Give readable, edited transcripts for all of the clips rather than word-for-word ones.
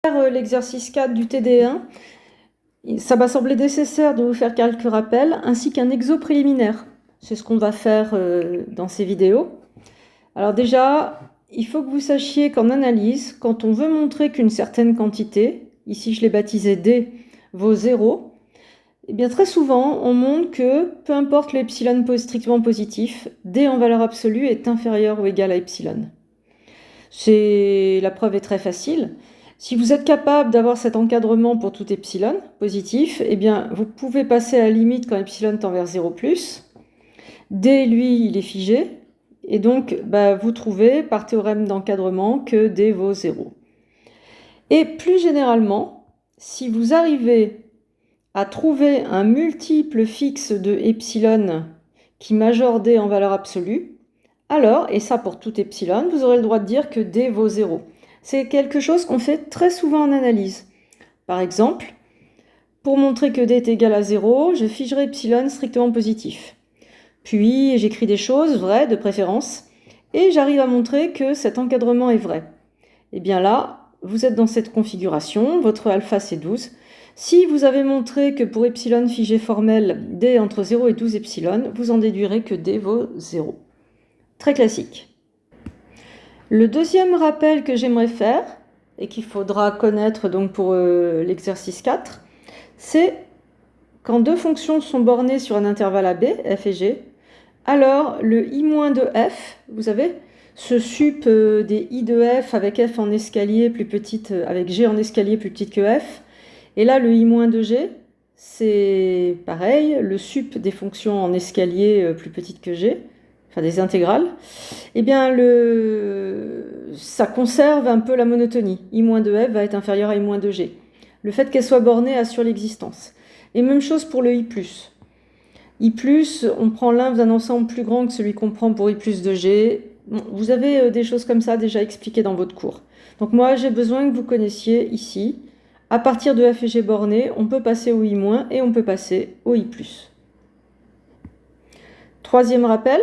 L'exercice 4 du TD1, ça va sembler nécessaire de vous faire quelques rappels ainsi qu'un exo préliminaire. C'est ce qu'on va faire dans ces vidéos. Alors déjà, il faut que vous sachiez qu'en analyse, quand on veut montrer qu'une certaine quantité, ici je l'ai baptisée D, vaut 0, eh bien très souvent on montre que peu importe l'epsilon strictement positif, D en valeur absolue est inférieur ou égal à epsilon. La preuve est très facile. Si vous êtes capable d'avoir cet encadrement pour tout epsilon positif, eh bien, vous pouvez passer à la limite quand epsilon tend vers 0 plus. D, lui, il est figé. Et donc, vous trouvez par théorème d'encadrement que D vaut 0. Et plus généralement, si vous arrivez à trouver un multiple fixe de epsilon qui majore D en valeur absolue, alors, et ça pour tout epsilon, vous aurez le droit de dire que D vaut 0. C'est quelque chose qu'on fait très souvent en analyse. Par exemple, pour montrer que D est égal à 0, je figerai epsilon strictement positif. Puis j'écris des choses vraies de préférence, et j'arrive à montrer que cet encadrement est vrai. Et bien là, vous êtes dans cette configuration, votre alpha c'est 12. Si vous avez montré que pour epsilon figé formel, D entre 0 et 12 epsilon, vous en déduirez que D vaut 0. Très classique. Le deuxième rappel que j'aimerais faire, et qu'il faudra connaître donc pour l'exercice 4, c'est quand deux fonctions sont bornées sur un intervalle AB, f et g, alors le i- de f, vous savez, ce sup des i de f avec f en escalier plus petite, avec g en escalier plus petite que f, et là le i- de g, c'est pareil, le sup des fonctions en escalier plus petite que g, enfin des intégrales, eh bien ça conserve un peu la monotonie. I- de f va être inférieur à I- de g. Le fait qu'elle soit bornée assure l'existence. Et même chose pour le i+. I+, on prend l'inf d'un ensemble plus grand que celui qu'on prend pour I+ de g. Bon, vous avez des choses comme ça déjà expliquées dans votre cours. Donc moi, j'ai besoin que vous connaissiez ici, à partir de f et g bornés, on peut passer au i- et on peut passer au I+. Troisième rappel.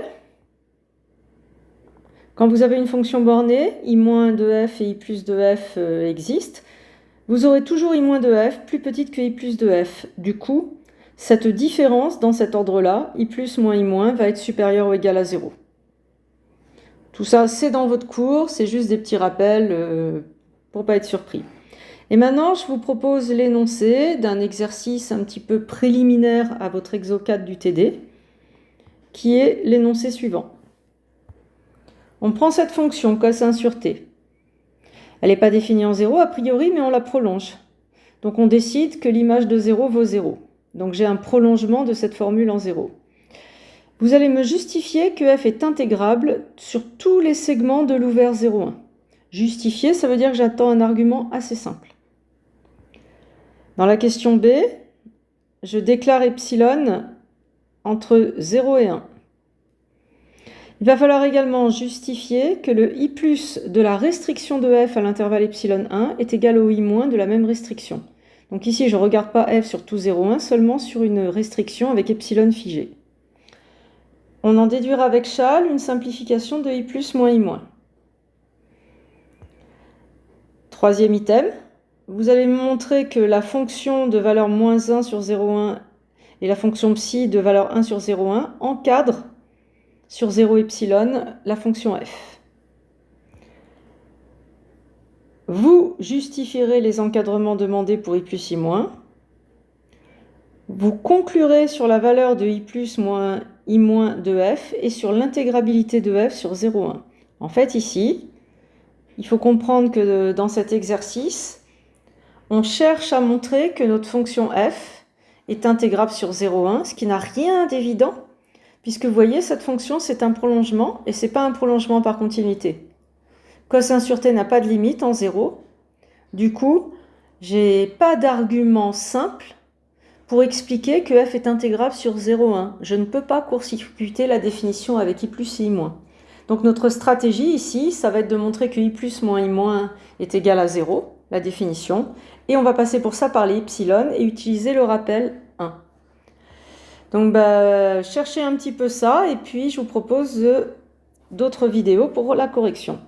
Quand vous avez une fonction bornée, i- de f et i+ de f existent, vous aurez toujours i- de f plus petite que i+ de f. Du coup, cette différence dans cet ordre-là, i+ moins i-, va être supérieure ou égale à 0. Tout ça, c'est dans votre cours, c'est juste des petits rappels pour ne pas être surpris. Et maintenant, je vous propose l'énoncé d'un exercice un petit peu préliminaire à votre exo 4 du TD, qui est l'énoncé suivant. On prend cette fonction cos1 sur t. Elle n'est pas définie en 0 a priori, mais on la prolonge. Donc on décide que l'image de 0 vaut 0. Donc j'ai un prolongement de cette formule en 0. Vous allez me justifier que f est intégrable sur tous les segments de l'ouvert 0,1. Justifier, ça veut dire que j'attends un argument assez simple. Dans la question B, je déclare epsilon entre 0 et 1. Il va falloir également justifier que le i+ de la restriction de f à l'intervalle epsilon 1 est égal au i- de la même restriction. Donc ici, je ne regarde pas f sur tout 0,1, seulement sur une restriction avec epsilon figé. On en déduira avec Schall une simplification de i+ moins i-. Troisième item, vous allez me montrer que la fonction de valeur moins 1 sur 0,1 et la fonction psi de valeur 1 sur 0,1 encadrent sur 0 epsilon la fonction f. Vous justifierez les encadrements demandés pour i+ i-. Vous conclurez sur la valeur de i+ moins i- de f et sur l'intégrabilité de f sur 0,1. En fait, ici, il faut comprendre que dans cet exercice, on cherche à montrer que notre fonction f est intégrable sur 0,1, ce qui n'a rien d'évident, puisque vous voyez, cette fonction, c'est un prolongement, et ce n'est pas un prolongement par continuité. Cos1 sur t n'a pas de limite en 0. Du coup, je n'ai pas d'argument simple pour expliquer que f est intégrable sur 0,1. Je ne peux pas court-circuiter la définition avec i+ et i-. Donc notre stratégie ici, ça va être de montrer que i+ moins i- est égal à 0, la définition, et on va passer pour ça par les epsilon et utiliser le rappel 1. Donc cherchez un petit peu ça, et puis je vous propose d'autres vidéos pour la correction.